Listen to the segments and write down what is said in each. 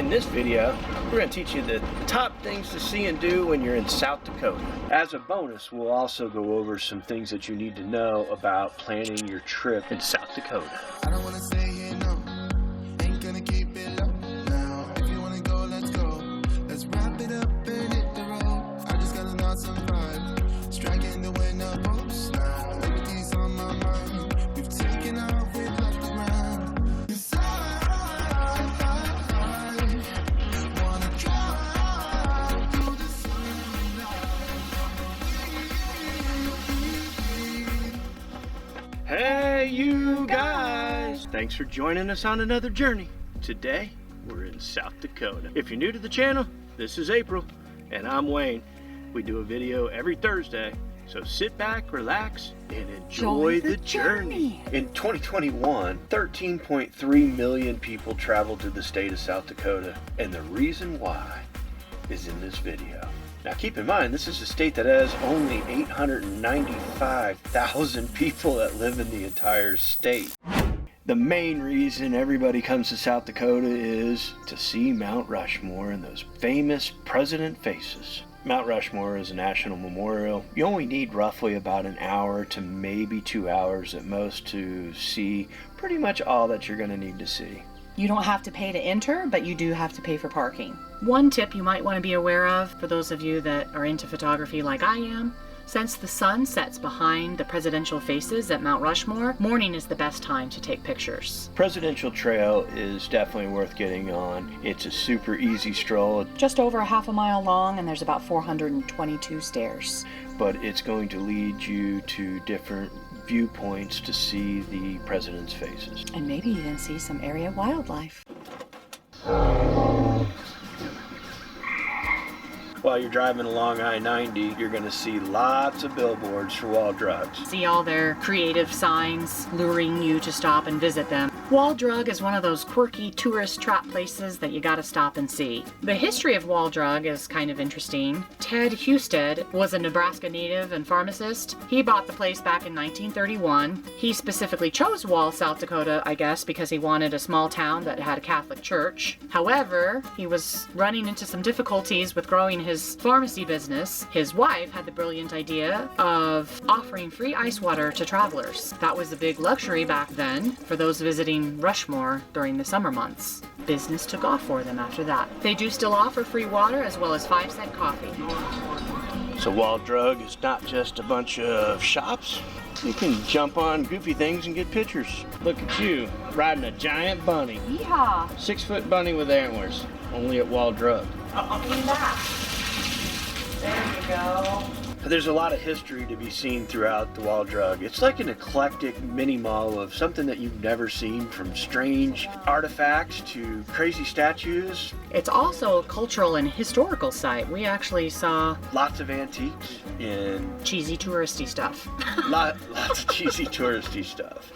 In this video, we're going to teach you the top things to see and do when you're in South Dakota. As a bonus, we'll also go over some things that you need to know about planning your trip in South Dakota. I don't want to say it, no. Ain't gonna keep it up now. If you want to go, let's go. Let's wrap it up and hit the road. I just got an awesome vibe. Striking the winner post now. Everything's on my mind. We've taken off, we've left the ground. Hey you guys! Thanks for joining us on another journey. Today, we're in South Dakota. If you're new to the channel, this is April, and I'm Wayne. We do a video every Thursday, so sit back, relax, and enjoy the journey. In 2021, 13.3 million people traveled to the state of South Dakota, and the reason why is in this video. Now keep in mind, this is a state that has only 895,000 people that live in the entire state. The main reason everybody comes to South Dakota is to see Mount Rushmore and those famous president faces. Mount Rushmore is a national memorial. You only need roughly about an hour to maybe 2 hours at most to see pretty much all that you're going to need to see. You don't have to pay to enter, but you do have to pay for parking. One tip you might want to be aware of, for those of you that are into photography like I am, since the sun sets behind the presidential faces at Mount Rushmore, morning is the best time to take pictures. Presidential Trail is definitely worth getting on. It's a super easy stroll. Just over a half a mile long, and there's about 422 stairs. But it's going to lead you to different viewpoints to see the president's faces. And maybe even see some area wildlife. While you're driving along I-90, you're going to see lots of billboards for Wall Drugs. See all their creative signs luring you to stop and visit them. Wall Drug is one of those quirky tourist trap places that you gotta stop and see. The history of Wall Drug is kind of interesting. Ted Husted was a Nebraska native and pharmacist. He bought the place back in 1931. He specifically chose Wall, South Dakota, I guess, because he wanted a small town that had a Catholic church. However, he was running into some difficulties with growing his pharmacy business. His wife had the brilliant idea of offering free ice water to travelers. That was a big luxury back then for those visiting Rushmore during the summer months. Business took off for them after that. They do still offer free water as well as 5-cent coffee. So Wall Drug is not just a bunch of shops. You can jump on goofy things and get pictures. Look at you, riding a giant bunny. Yeehaw! 6-foot bunny with antlers, only at Wall Drug. Lean back. There you go. There's a lot of history to be seen throughout the Wall Drug. It's like an eclectic mini mall of something that you've never seen, from strange artifacts to crazy statues. It's also a cultural and historical site. We actually saw Lots of antiques and cheesy touristy stuff. lots of cheesy touristy stuff.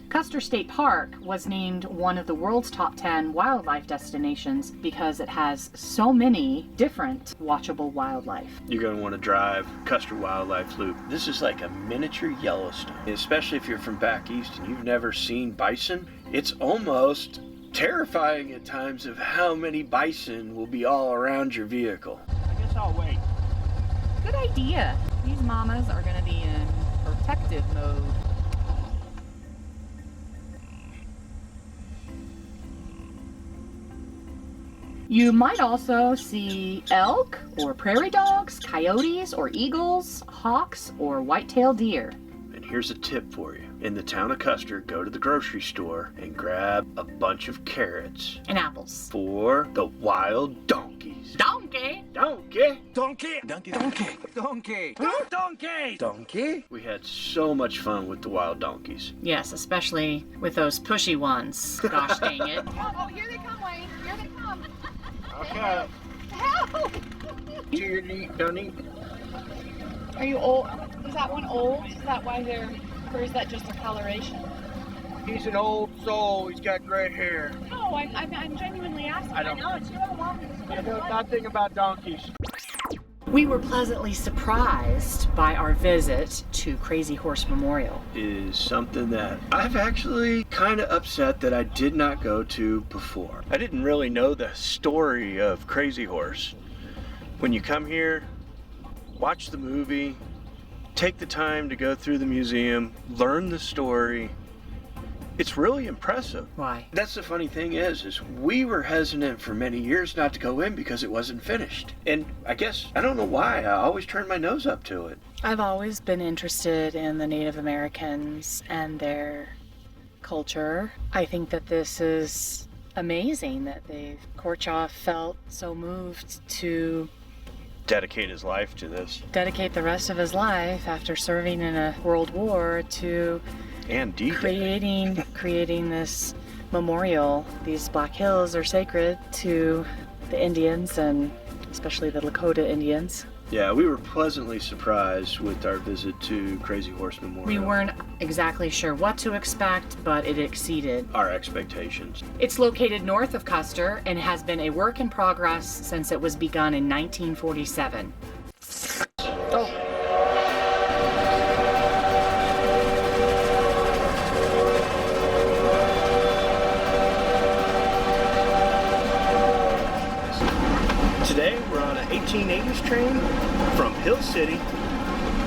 Custer State Park was named one of the world's top 10 wildlife destinations because it has so many different watchable wildlife. You're going to want to drive Custer Wildlife Loop. This is like a miniature Yellowstone, especially if you're from back east and you've never seen bison. It's almost terrifying at times of how many bison will be all around your vehicle. I guess I'll wait. Good idea. These mamas are going to be in protective mode. You might also see elk or prairie dogs, coyotes or eagles, hawks or white-tailed deer. And here's a tip for you. In the town of Custer, go to the grocery store and grab a bunch of carrots. And apples. For the wild donkeys. Donkey! Donkey! Donkey! Donkey! Donkey! Donkey! Donkey! Donkey! We had so much fun with the wild donkeys. Yes, especially with those pushy ones. Gosh dang it. Oh, here they come, Wayne. Here they come. Okay. Help! To your knee, Donnie. Are you old? Is that one old? Is that why they're, or is that just a coloration? He's an old soul. He's got gray hair. No, I'm genuinely asking. I don't know it's your own. I know nothing about donkeys. We were pleasantly surprised by our visit to Crazy Horse Memorial. Is something that I've actually kind of upset that I did not go to before. I didn't really know the story of Crazy Horse. When you come here, watch the movie, take the time to go through the museum, learn the story. It's really impressive. Why? That's the funny thing is we were hesitant for many years not to go in because it wasn't finished. And I guess, I don't know why, I always turned my nose up to it. I've always been interested in the Native Americans and their culture. I think that this is amazing that Korchoff felt so moved to Dedicate his life to this. dedicate the rest of his life after serving in a world war to And D-Day. creating this memorial. These Black Hills are sacred to the Indians and especially the Lakota Indians. Yeah, we were pleasantly surprised with our visit to Crazy Horse Memorial. We weren't exactly sure what to expect, but it exceeded our expectations. It's located north of Custer and has been a work in progress since it was begun in 1947. Oh. Today we're on an 1880s train from Hill City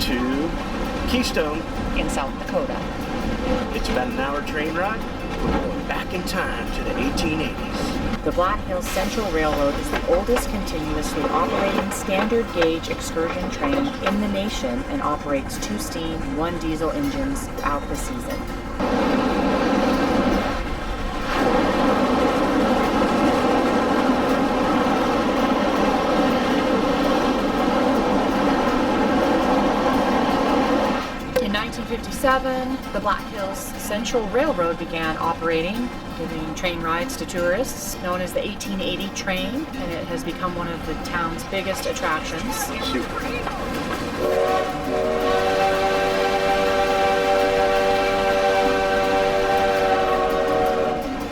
to Keystone. In South Dakota. It's about an hour train ride. We're going back in time to the 1880s. The Black Hills Central Railroad is the oldest continuously operating standard gauge excursion train in the nation and operates 2 steam, 1 diesel engines throughout the season. In 1957, the Black Hills Central Railroad began operating, giving train rides to tourists, known as the 1880 train, and it has become one of the town's biggest attractions. Super.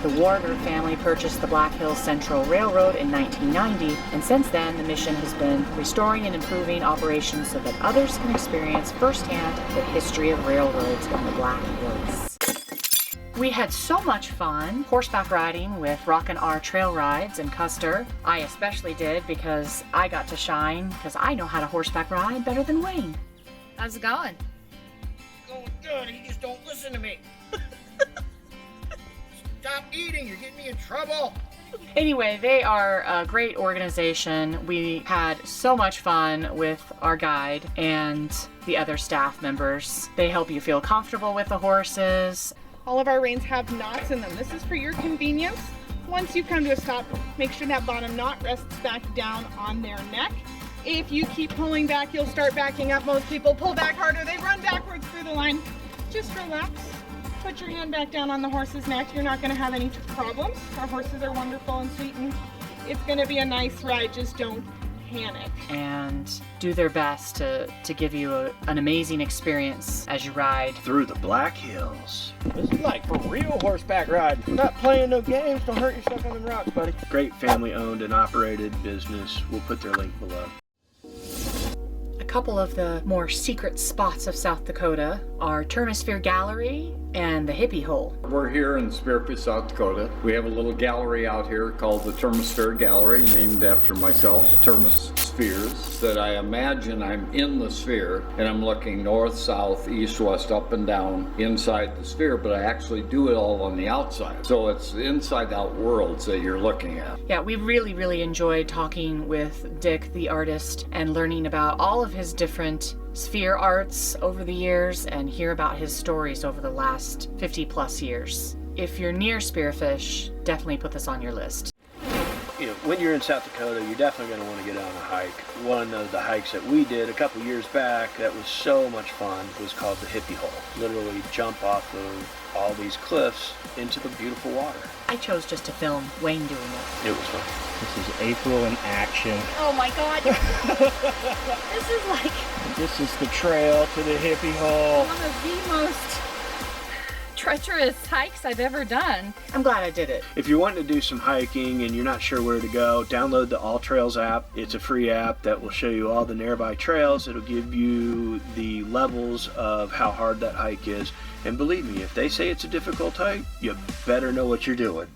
The Warder family purchased the Black Hills Central Railroad in 1990, and since then the mission has been restoring and improving operations so that others can experience firsthand the history of railroads in the Black Hills. We had so much fun horseback riding with Rockin' R Trail Rides in Custer. I especially did because I got to shine because I know how to horseback ride better than Wayne. How's it going? Going good, he just don't listen to me. Stop eating, you're getting me in trouble. Anyway, they are a great organization. We had so much fun with our guide and the other staff members. They help you feel comfortable with the horses. All of our reins have knots in them. This is for your convenience. Once you come to a stop, make sure that bottom knot rests back down on their neck. If you keep pulling back, you'll start backing up. Most people pull back harder. They run backwards through the line. Just relax. Put your hand back down on the horse's neck. You're not going to have any problems. Our horses are wonderful and sweet, and it's going to be a nice ride. Just don't panic. And do their best to give you an amazing experience as you ride. Through the Black Hills. This is like for real horseback ride. Not playing no games. Don't hurt yourself on them rocks, buddy. Great family owned and operated business. We'll put their link below. A couple of the more secret spots of South Dakota are Thermosphere Gallery and the Hippie Hole. We're here in Spearfish, South Dakota. We have a little gallery out here called the Thermosphere Gallery, named after myself, Thermospheres, that I imagine I'm in the sphere and I'm looking north, south, east, west, up and down inside the sphere, but I actually do it all on the outside. So it's inside out worlds that you're looking at. Yeah, we really enjoyed talking with Dick, the artist, and learning about all of his different sphere arts over the years and hear about his stories over the last 50 plus years. If you're near Spearfish, definitely put this on your list. You know, when you're in South Dakota, you're definitely going to want to get on a hike. One of the hikes that we did a couple years back that was so much fun was called the Hippie Hole. Literally jump off of all these cliffs into the beautiful water. I chose just to film Wayne doing it. It was fun. This is April in action. Oh my god! This is like This is the trail to the Hippie Hole. One of the most treacherous hikes I've ever done. I'm glad I did it. If you're wanting to do some hiking and you're not sure where to go, download the All Trails app. It's a free app that will show you all the nearby trails. It'll give you the levels of how hard that hike is. And believe me, if they say it's a difficult hike, you better know what you're doing.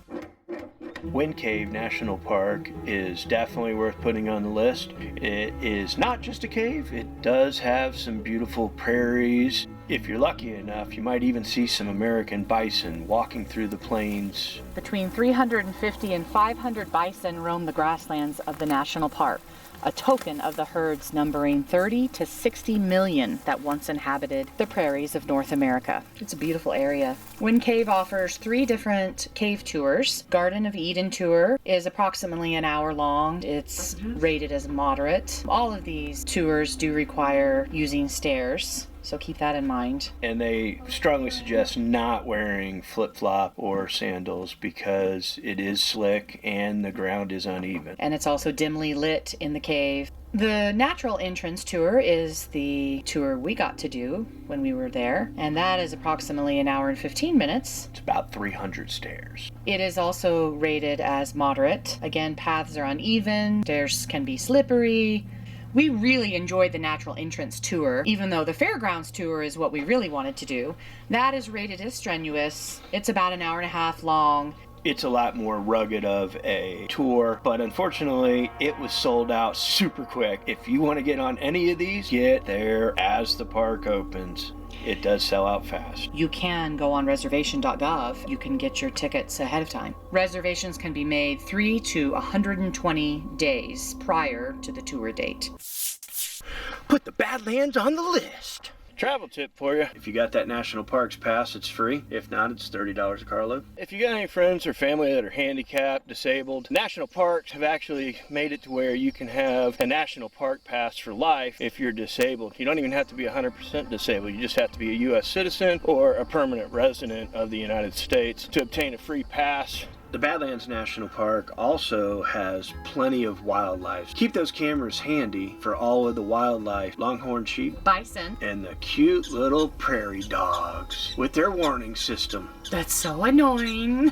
Wind Cave National Park is definitely worth putting on the list. It is not just a cave, it does have some beautiful prairies. If you're lucky enough, you might even see some American bison walking through the plains. Between 350 and 500 bison roam the grasslands of the national park, a token of the herds numbering 30 to 60 million that once inhabited the prairies of North America. It's a beautiful area. Wind Cave offers 3 different cave tours. Garden of Eden tour is approximately an hour long. It's rated as moderate. All of these tours do require using stairs, so keep that in mind. And they strongly suggest not wearing flip-flop or sandals because it is slick and the ground is uneven. And it's also dimly lit in the cave. The natural entrance tour is the tour we got to do when we were there, and that is approximately an hour and 15 minutes. It's about 300 stairs. It is also rated as moderate. Again, paths are uneven, stairs can be slippery. We really enjoyed the natural entrance tour, even though the fairgrounds tour is what we really wanted to do. That is rated as strenuous. It's about an hour and a half long. It's a lot more rugged of a tour, but unfortunately it was sold out super quick. If you want to get on any of these, get there as the park opens. It does sell out fast. You can go on reservation.gov. You can get your tickets ahead of time. Reservations can be made 3 to 120 days prior to the tour date. Put the Badlands on the list. Travel tip for you. If you got that National Parks pass, it's free. If not, it's $30 a carload. If you got any friends or family that are handicapped, disabled, national parks have actually made it to where you can have a national park pass for life if you're disabled. You don't even have to be 100% disabled. You just have to be a U.S. citizen or a permanent resident of the United States to obtain a free pass. The Badlands National Park also has plenty of wildlife. Keep those cameras handy for all of the wildlife, longhorn sheep, Bison. and the cute little prairie dogs with their warning system. That's so annoying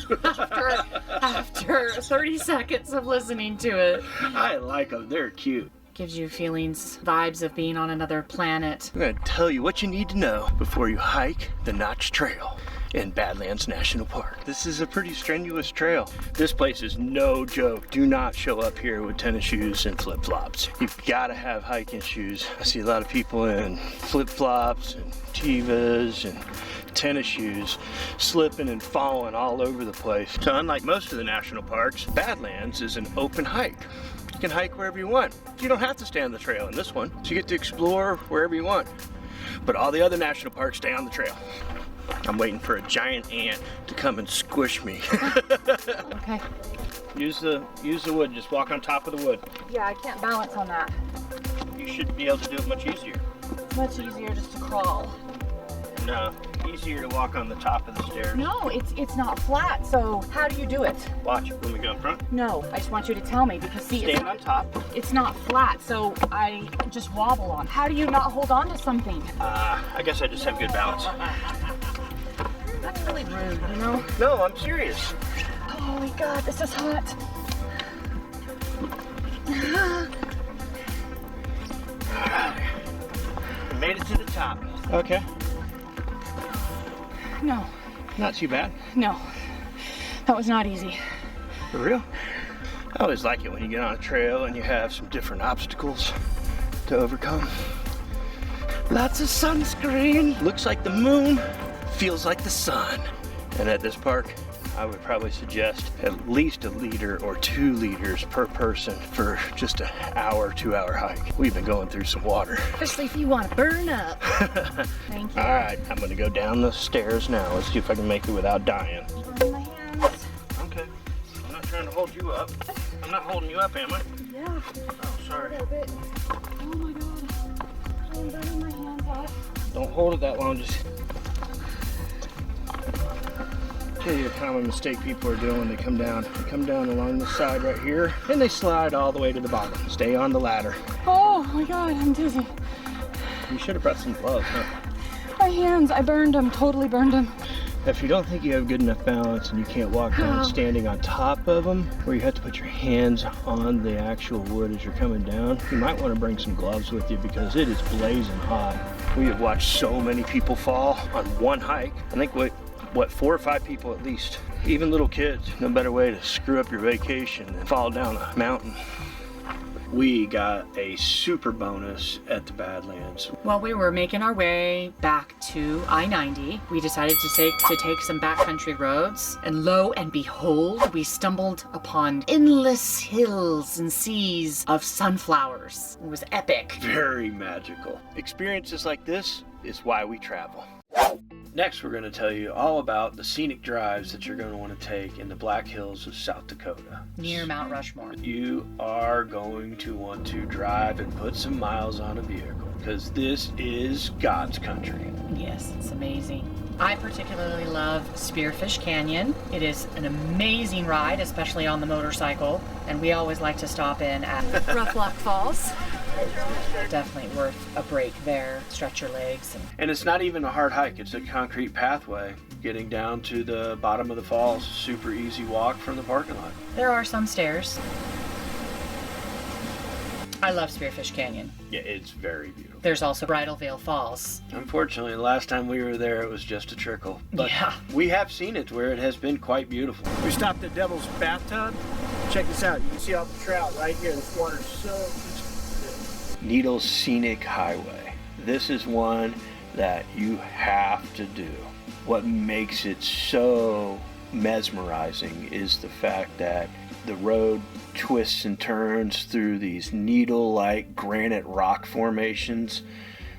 after 30 seconds of listening to it. I like them, they're cute. Gives you feelings, vibes of being on another planet. I'm gonna tell you what you need to know before you hike the Notch Trail in Badlands National Park. This is a pretty strenuous trail. This place is no joke. Do not show up here with tennis shoes and flip-flops. You've gotta have hiking shoes. I see a lot of people in flip-flops and Tevas and tennis shoes slipping and falling all over the place. So unlike most of the national parks, Badlands is an open hike. You can hike wherever you want. You don't have to stay on the trail in this one. So you get to explore wherever you want. But all the other national parks stay on the trail. I'm waiting for a giant ant to come and squish me. Okay. Use the wood, just walk on top of the wood. Yeah, I can't balance on that. You should be able to do it much easier. Much easier just to crawl. No, easier to walk on the top of the stairs. No, it's not flat, so how do you do it? Watch, when we go in front. No, I just want you to tell me because see, Stand on top. it's not flat, so I just wobble on. How do you not hold on to something? I guess I just have good balance. That's really rude, you know? No, I'm serious. Oh my god, this is hot. Made it to the top. Okay. No, Not too bad. no. That was not easy. For real? I always like it when you get on a trail and you have some different obstacles to overcome. Lots of sunscreen. Looks like the moon, feels like the sun. And at this park, I would probably suggest at least 1 liter or 2 liters per person for just an hour, 2-hour hike. We've been going through some water. Especially if you want to burn up. Thank you. All right, I'm gonna go down the stairs now. Let's see if I can make it without dying. Burn my hands. Okay, I'm not trying to hold you up. I'm not holding you up, am I? Yeah, Oh, a sorry. little bit. Oh my god. I'm burning my hands off. Don't hold it that long, just... Tell you a common mistake people are doing when they come down. They come down along the side right here, and they slide all the way to the bottom. Stay on the ladder. Oh my god, I'm dizzy. You should have brought some gloves, huh? My hands, I burned them, totally burned them. If you don't think you have good enough balance and you can't walk down standing on top of them, where you have to put your hands on the actual wood as you're coming down, you might want to bring some gloves with you because it is blazing hot. We have watched so many people fall on one hike. I think what 4 or 5 people at least, even little kids. No better way to screw up your vacation than fall down a mountain. We got a super bonus at the Badlands. While we were making our way back to I-90, we decided to take some backcountry roads, and lo and behold, we stumbled upon endless hills and seas of sunflowers. It was epic. Very magical. Experiences like this is why we travel. Next, we're going to tell you all about the scenic drives that you're going to want to take in the Black Hills of South Dakota. Near Mount Rushmore. You are going to want to drive and put some miles on a vehicle because this is God's country. Yes, it's amazing. I particularly love Spearfish Canyon. It is an amazing ride, especially on the motorcycle, and we always like to stop in at Rough Rock Falls. Definitely worth a break there, stretch your legs. And it's not even a hard hike, it's a concrete pathway. Getting down to the bottom of the falls, super easy walk from the parking lot. There are some stairs. I love Spearfish Canyon. Yeah, it's very beautiful. There's also Bridal Veil Falls. Unfortunately, the last time we were there, it was just a trickle. But yeah, we have seen it where it has been quite beautiful. We stopped at Devil's Bathtub. Check this out. You can see all the trout right here. This water's so Needles Scenic Highway. This is one that you have to do. What makes it so mesmerizing is the fact that the road twists and turns through these needle-like granite rock formations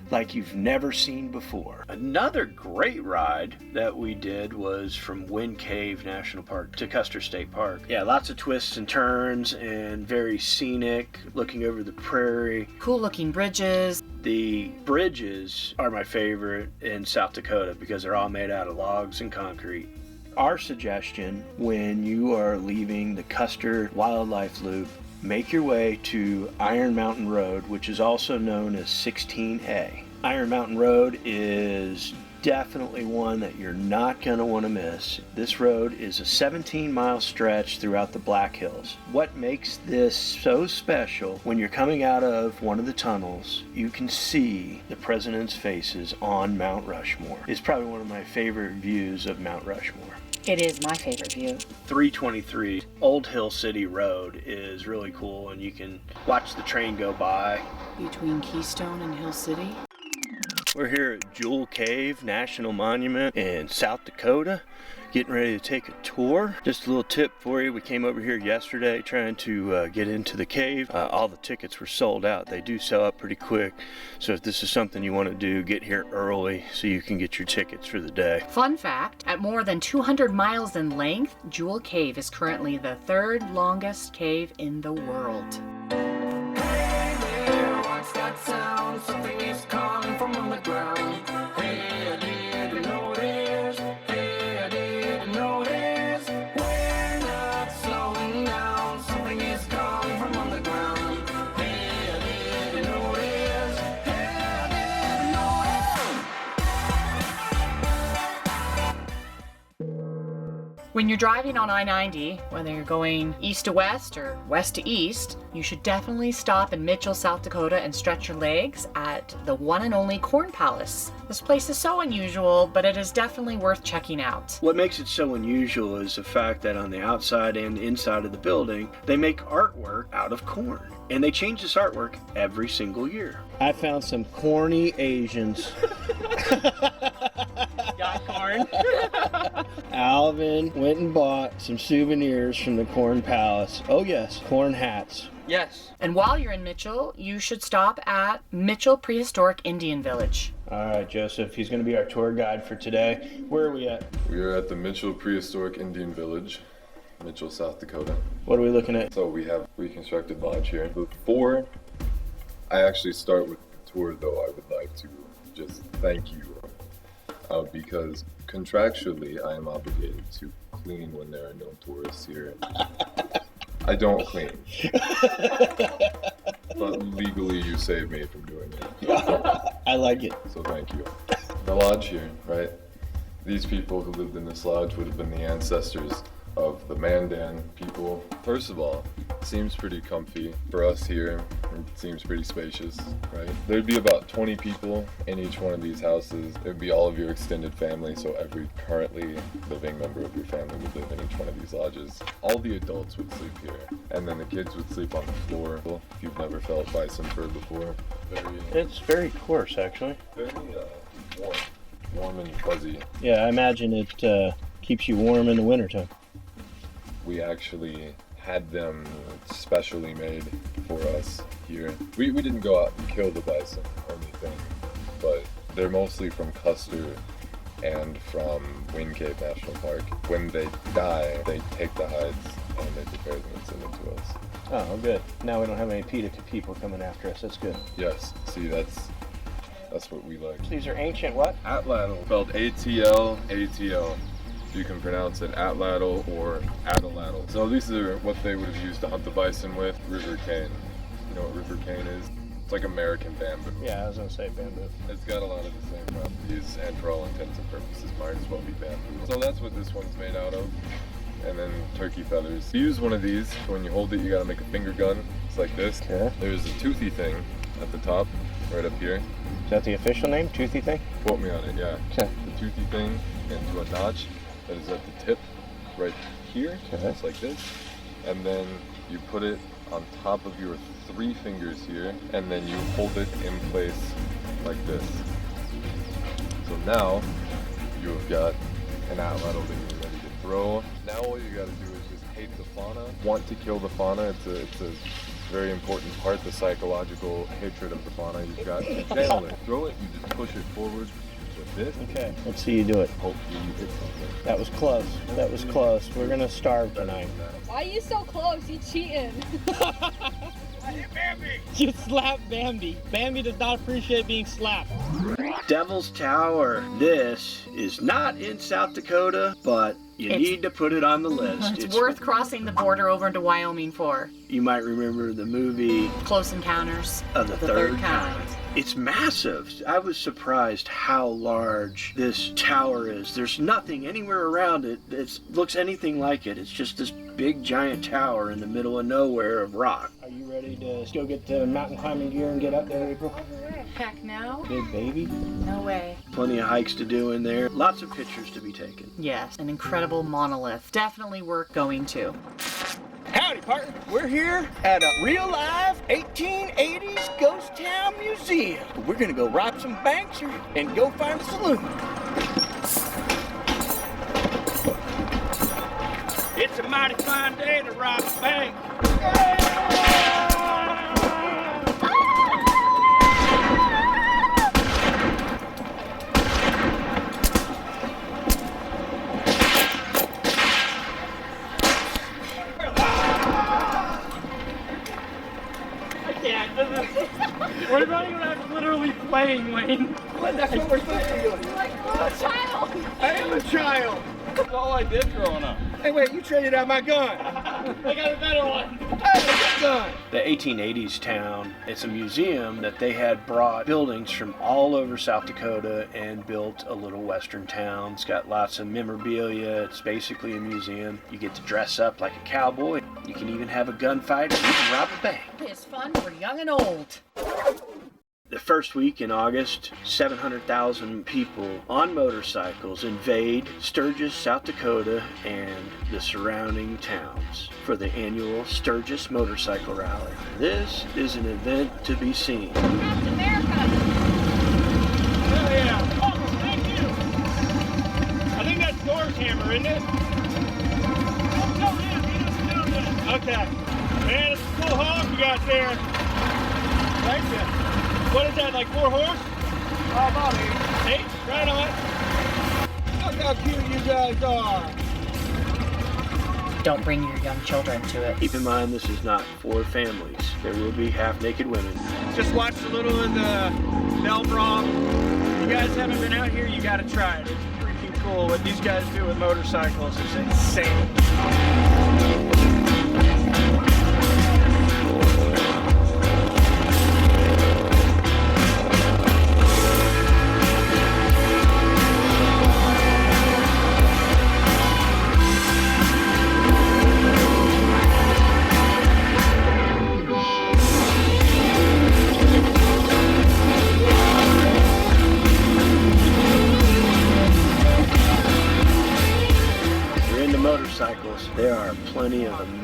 like you've never seen before. Another great ride that we did was from Wind Cave National Park to Custer State Park. Yeah, lots of twists and turns and very scenic, looking over the prairie. Cool looking bridges. The bridges are my favorite in South Dakota because they're all made out of logs and concrete. Our suggestion when you are leaving the Custer Wildlife Loop, make your way to Iron Mountain Road, which is also known as 16A. Iron Mountain Road is definitely one that you're not going to want to miss. This road is a 17-mile stretch throughout the Black Hills. What makes this so special, when you're coming out of one of the tunnels, you can see the president's faces on Mount Rushmore. It's probably one of my favorite views of Mount Rushmore. It is my favorite view. 323 Old Hill City Road is really cool, and you can watch the train go by. Between Keystone and Hill City. We're here at Jewel Cave National Monument in South Dakota, getting ready to take a tour. Just a little tip for you, we came over here yesterday trying to get into the cave. All the tickets were sold out. They do sell out pretty quick, so if this is something you want to do, get here early so you can get your tickets for the day. Fun fact, at more than 200 miles in length, Jewel Cave is currently the 3rd longest cave in the world. Hey there, what's that sound? Something is calling from underground. Hey, I didn't notice. Hey, I didn't notice. We're not slowing down. Something is calling from underground. Hey, I didn't notice. Hey, I didn't notice. When you're driving on I-90, whether you're going east to west or west to east, you should definitely stop in Mitchell, South Dakota and stretch your legs at the one and only Corn Palace. This place is so unusual, but it is definitely worth checking out. What makes it so unusual is the fact that on the outside and inside of the building, they make artwork out of corn. And they change this artwork every single year. I found some corny Asians. Got corn. Alvin went and bought some souvenirs from the Corn Palace. Oh yes, corn hats. Yes. And while you're in Mitchell, you should stop at Mitchell Prehistoric Indian Village. All right, Joseph, he's going to be our tour guide for today. Where are we at? We are at the Mitchell Prehistoric Indian Village, Mitchell, South Dakota. What are we looking at? So we have reconstructed lodge here. Before I actually start with the tour though, I would like to just thank you because contractually I am obligated to clean when there are no tourists here. I don't clean. But legally you saved me from doing it. I like it. So thank you. The lodge here, right? These people who lived in this lodge would have been the ancestors of the Mandan people. First of all, it seems pretty comfy. For us here, it seems pretty spacious, right? There'd be about 20 people in each one of these houses. It would be all of your extended family, so every currently living member of your family would live in each one of these lodges. All the adults would sleep here, and then the kids would sleep on the floor. If you've never felt bison fur before, It's very coarse, actually. very warm and fuzzy. Yeah, I imagine it keeps you warm in the wintertime. We actually had them specially made for us here. We didn't go out and kill the bison or anything, but they're mostly from Custer and from Wind Cave National Park. When they die, they take the hides and they prepare them and send them to us. Oh, good. Now we don't have any PETA people coming after us. That's good. Yes, see, that's what we like. These are ancient what? Atlatl, spelled ATL. You can pronounce it atlatl or atalatl. So these are what they would have used to hunt the bison with. River cane. You know what river cane is? It's like American bamboo. Yeah, I was gonna say bamboo. It's got a lot of the same properties, and for all intents and purposes, might as well be bamboo. So that's what this one's made out of. And then turkey feathers. You use one of these, when you hold it, you gotta make a finger gun. It's like this. Okay. There's a toothy thing at the top, right up here. Is that the official name? Toothy thing? Quote me on it, yeah. Okay. The toothy thing into a notch that is at the tip right here. Okay. It's like this. And then you put it on top of your 3 fingers here, and then you hold it in place like this. So now you've got an atlatl that you're ready to throw. Now all you gotta do is just hate the fauna. Want to kill the fauna. It's a very important part, the psychological hatred of the fauna. You've got to channel it. Throw it, you just push it forward with this. Okay. Let's see you do it. Hopefully you hit something. That was close. That was close. We're gonna starve tonight. Why are you so close? You cheating. You slapped Bambi. Bambi does not appreciate being slapped. Devil's Tower. This is not in South Dakota, but you need to put it on the list. It's worth crossing the border over into Wyoming for. You might remember the movie Close Encounters of the Third Kind. It's massive. I was surprised how large this tower is. There's nothing anywhere around it that looks anything like it. It's just this big giant tower in the middle of nowhere of rock. Are you ready to go get the mountain climbing gear and get up there, April? Heck no. Big baby. No way. Plenty of hikes to do in there. Lots of pictures to be taken. Yes, an incredible monolith. Definitely worth going to. Howdy, partner. We're here at a real-life 1880s ghost town museum. We're gonna go rob some banks and go find a saloon. It's a mighty fine day to rob a bank. We're not even literally playing, Wayne. Well, that's what we're supposed to be doing. You're like a little child. I am a child. That's all I did growing up. Hey, wait, you traded out my gun. I got a better one. Hey, good gun. The 1880s town, it's a museum that they had brought buildings from all over South Dakota and built a little western town. It's got lots of memorabilia. It's basically a museum. You get to dress up like a cowboy. You can even have a gunfight or you can rob a bank. It's fun for young and old. The first week in August, 700,000 people on motorcycles invade Sturgis, South Dakota, and the surrounding towns for the annual Sturgis Motorcycle Rally. This is an event to be seen. Captain America. Hell yeah. Oh, thank you. I think that's Thor's hammer, isn't it? Oh, no, yeah, he doesn't know that. Okay. Man, it's a cool hog you got there. Thank you. What is that, like 4 horse? About 8. 8? Right on. Look how cute you guys are. Don't bring your young children to it. Keep in mind, this is not for families. There will be half-naked women. Just watched a little of the Bell Bronc. If you guys haven't been out here, you gotta try it. It's freaking cool. What these guys do with motorcycles is insane.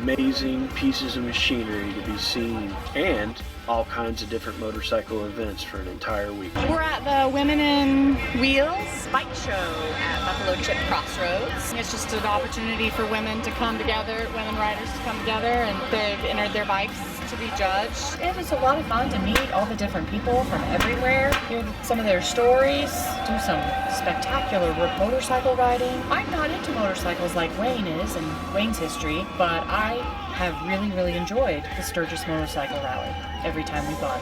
amazing pieces of machinery to be seen, and all kinds of different motorcycle events for an entire week. We're at the Women in Wheels bike show at Buffalo Chip Crossroads. It's just an opportunity for women to come together, women riders to come together, and they've entered their bikes to be judged. It was a lot of fun to meet all the different people from everywhere, hear some of their stories, do some spectacular motorcycle riding. I'm not into motorcycles like Wayne is and Wayne's history, but I have really enjoyed the Sturgis Motorcycle Rally every time we've gone.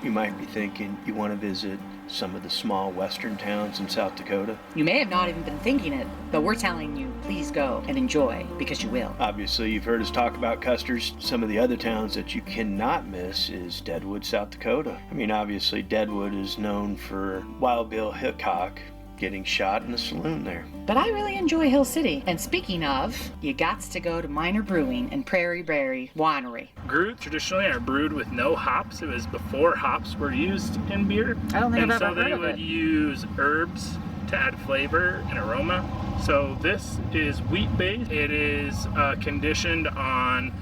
You might be thinking you want to visit some of the small western towns in South Dakota. You may have not even been thinking it, but we're telling you, please go and enjoy, because you will. Obviously, you've heard us talk about Custer's. Some of the other towns that you cannot miss is Deadwood, South Dakota. I mean, obviously, Deadwood is known for Wild Bill Hickok getting shot in the saloon there. But I really enjoy Hill City. And speaking of, you gots to go to Minor Brewing and Prairie Berry Winery. Groots traditionally are brewed with no hops. It was before hops were used in beer. I don't think I've ever so heard they of would it. use herbs to add flavor and aroma. So this is wheat based. It is conditioned on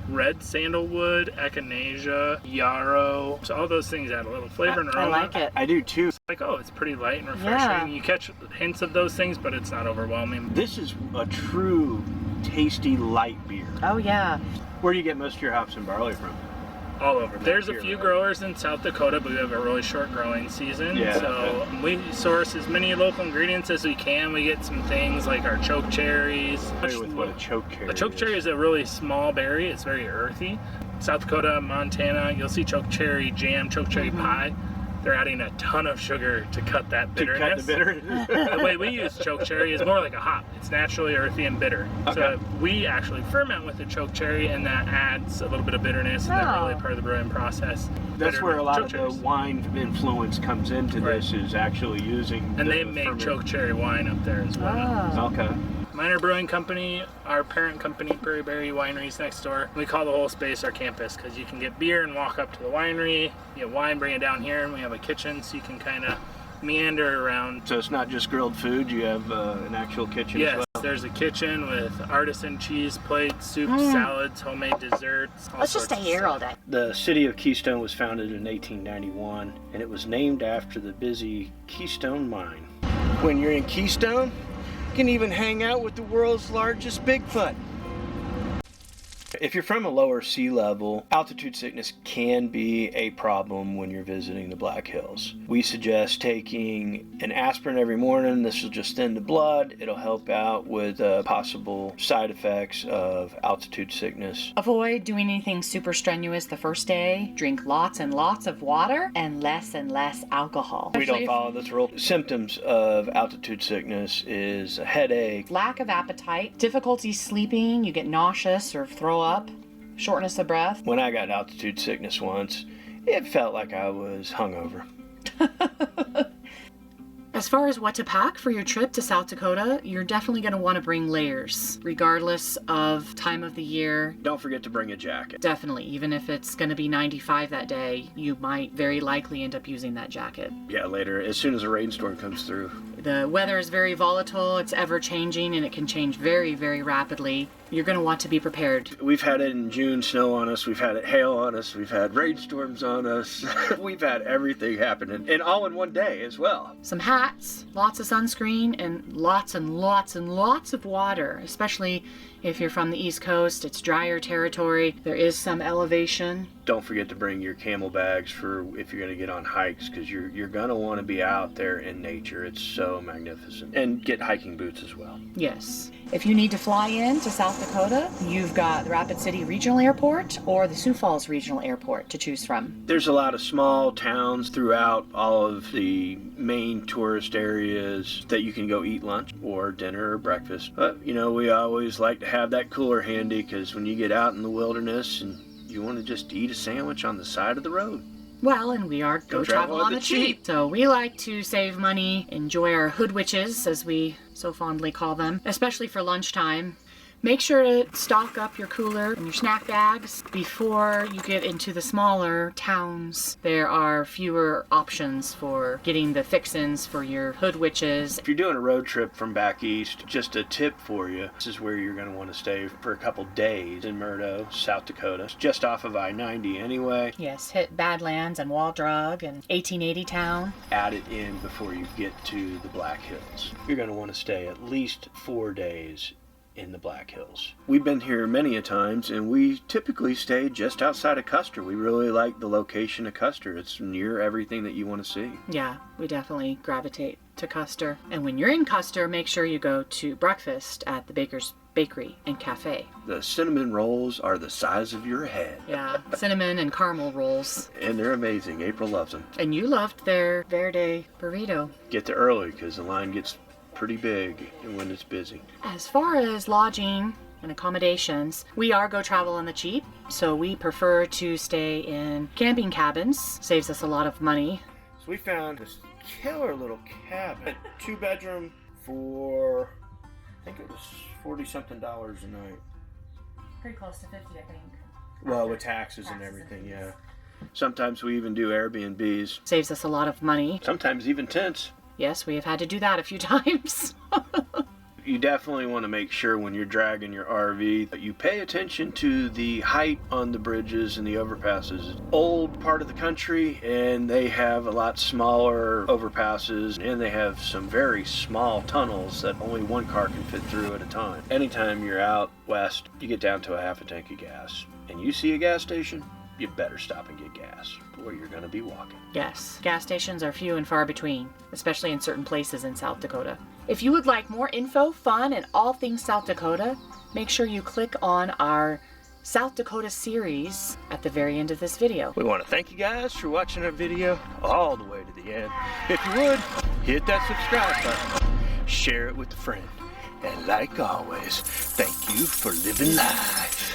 red sandalwood, echinacea, yarrow. So all those things add a little flavor and I aroma. like it. I do too. It's like, oh, it's pretty light and refreshing. Yeah. You catch hints of those things, but it's not overwhelming. This is a true tasty light beer. Oh yeah. Where do you get most of your hops and barley from? All over. There's a here, few right? growers in South Dakota, but we have a really short growing season. Yeah. So we source as many local ingredients as we can. We get some things like our choke cherries. Familiar with what a choke cherry A choke cherry is a really small berry. It's very earthy. South Dakota, Montana, you'll see choke cherry jam, choke cherry pie. They're adding a ton of sugar to cut that To bitterness. cut the bitterness. The way we use choke cherry is more like a hop. It's naturally earthy and bitter. Okay. So we actually ferment with the choke cherry, and that adds a little bit of bitterness, and that's really part of the brewing process. That's Bitter where a lot choke of cherries. the wine influence comes into this, is actually using And the they make ferment- choke cherry wine up there as well. Okay. Minor Brewing Company, our parent company, Prairie Berry Wineries next door. We call the whole space our campus because you can get beer and walk up to the winery, get wine, bring it down here, and we have a kitchen so you can kind of meander around. So it's not just grilled food, you have an actual kitchen as Yes, well? there's a kitchen with artisan cheese plates, soups, salads, homemade desserts. Let's just stay here all day. The city of Keystone was founded in 1891, and it was named after the busy Keystone Mine. When you're in Keystone, you can even hang out with the world's largest Bigfoot. If you're from a lower sea level, altitude sickness can be a problem when you're visiting the Black Hills. We suggest taking an aspirin every morning. This will just thin the blood. It'll help out with possible side effects of altitude sickness. Avoid doing anything super strenuous the first day. Drink lots and lots of water and less alcohol. We don't follow this rule. Symptoms of altitude sickness is a headache, Lack of appetite, difficulty sleeping, you get nauseous or throw up, shortness of breath. When I got altitude sickness once, it felt like I was hungover. As far as what to pack for your trip to South Dakota, you're definitely going to want to bring layers, regardless of time of the year. Don't forget to bring a jacket. Definitely, even if it's going to be 95 that day, you might very likely end up using that jacket. Yeah, later, as soon as a rainstorm comes through. The weather is very volatile, it's ever changing, and it can change very rapidly. You're going to want to be prepared. We've had it in June, snow on us, we've had it hail on us, we've had rainstorms on us. We've had everything happening, and all in one day as well. Some hats, lots of sunscreen, and lots of water, especially if you're from the East Coast. It's drier territory. There is some elevation. Don't forget to bring your camel bags for if you're going to get on hikes, because you're going to want to be out there in nature. It's so magnificent. And get hiking boots as well. Yes. If you need to fly in to South Dakota, you've got the Rapid City Regional Airport or the Sioux Falls Regional Airport to choose from. There's a lot of small towns throughout all of the main tourist areas that you can go eat lunch or dinner or breakfast. But, you know, we always like to have that cooler handy, because when you get out in the wilderness and you want to just eat a sandwich on the side of the road. Well, and we are Go Travel on the Cheap. So we like to save money, enjoy our hoodwitches, as we so fondly call them, especially for lunchtime. Make sure to stock up your cooler and your snack bags before you get into the smaller towns. There are fewer options for getting the fixins for your hood witches. If you're doing a road trip from back east, just a tip for you. This is where you're going to want to stay for a couple days in Murdo, South Dakota. It's just off of I-90 anyway. Yes, hit Badlands and Wall Drug and 1880 Town. Add it in before you get to the Black Hills. You're going to want to stay at least 4 days in the Black Hills. We've been here many a times, and we typically stay just outside of Custer. We really like the location of Custer. It's near everything that you want to see. Yeah, we definitely gravitate to Custer. And when you're in Custer, make sure you go to breakfast at the Baker's Bakery and Cafe. The cinnamon rolls are the size of your head. Yeah, cinnamon and caramel rolls. And they're amazing. April loves them. And you loved their Verde burrito. Get there early because the line gets pretty big when it's busy. As far as lodging and accommodations, we are go travel on the cheap, so we prefer to stay in camping cabins. Saves us a lot of money. So we found this killer little cabin. 2-bedroom for, I think it was $40-something a night. Pretty close to 50, I think. Well, with taxes and everything, yeah. Sometimes we even do Airbnbs. Saves us a lot of money. Sometimes even tents. Yes, we have had to do that a few times. You definitely want to make sure when you're dragging your RV that you pay attention to the height on the bridges and the overpasses. Old part of the country, and they have a lot smaller overpasses, and they have some very small tunnels that only one car can fit through at a time. Anytime you're out west, you get down to a half a tank of gas, and you see a gas station, you better stop and get gas, or you're going to be walking. Yes, gas stations are few and far between, especially in certain places in South Dakota. If you would like more info, fun, and all things South Dakota, make sure you click on our South Dakota series at the very end of this video. We want to thank you guys for watching our video all the way to the end. If you would, hit that subscribe button, share it with a friend, and like always, thank you for living life.